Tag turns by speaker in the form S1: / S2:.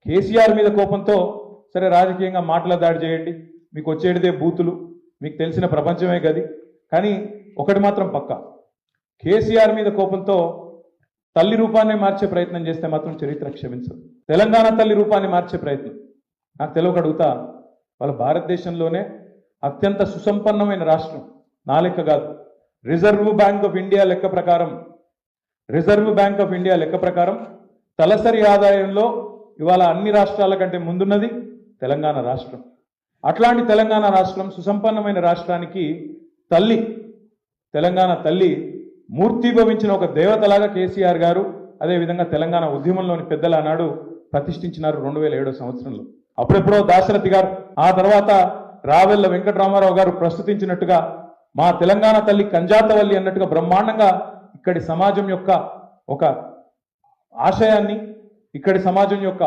S1: కేసీఆర్ మీద కోపంతో సరే రాజకీయంగా మాటల దాడి చేయండి, మీకు వచ్చేటిదే బూతులు, మీకు తెలిసిన ప్రపంచమే గది. కానీ ఒకటి మాత్రం పక్కా, కేసీఆర్ మీద కోపంతో తల్లి రూపాన్ని మార్చే ప్రయత్నం చేస్తే మాత్రం చరిత్ర క్షమించదు. తెలంగాణ తల్లి రూపాన్ని మార్చే ప్రయత్నం నాకు తెలియక అడుగుతా, వాళ్ళ భారతదేశంలోనే అత్యంత సుసంపన్నమైన రాష్ట్రం, నా లెక్క కాదు, రిజర్వ్ బ్యాంక్ ఆఫ్ ఇండియా లెక్క ప్రకారం తలసరి ఆదాయంలో ఇవాళ అన్ని రాష్ట్రాల కంటే ముందున్నది తెలంగాణ రాష్ట్రం. అట్లాంటి తెలంగాణ రాష్ట్రం, సుసంపన్నమైన రాష్ట్రానికి తల్లి, తెలంగాణ తల్లి మూర్తిభవించిన ఒక దేవతలాగా కేసీఆర్ గారు, అదేవిధంగా తెలంగాణ ఉద్యమంలోని పెద్దలు ఆనాడు ప్రతిష్ఠించినారు 2007 సంవత్సరంలో. అప్పుడెప్పుడో దాశరథి గారు, ఆ తర్వాత రావెల్ల వెంకటరామారావు గారు ప్రస్తుతించినట్టుగా మా తెలంగాణ తల్లి కంజాతవల్లి అన్నట్టుగా బ్రహ్మాండంగా ఇక్కడి సమాజం యొక్క ఒక ఆశయాన్ని, ఇక్కడి సమాజం యొక్క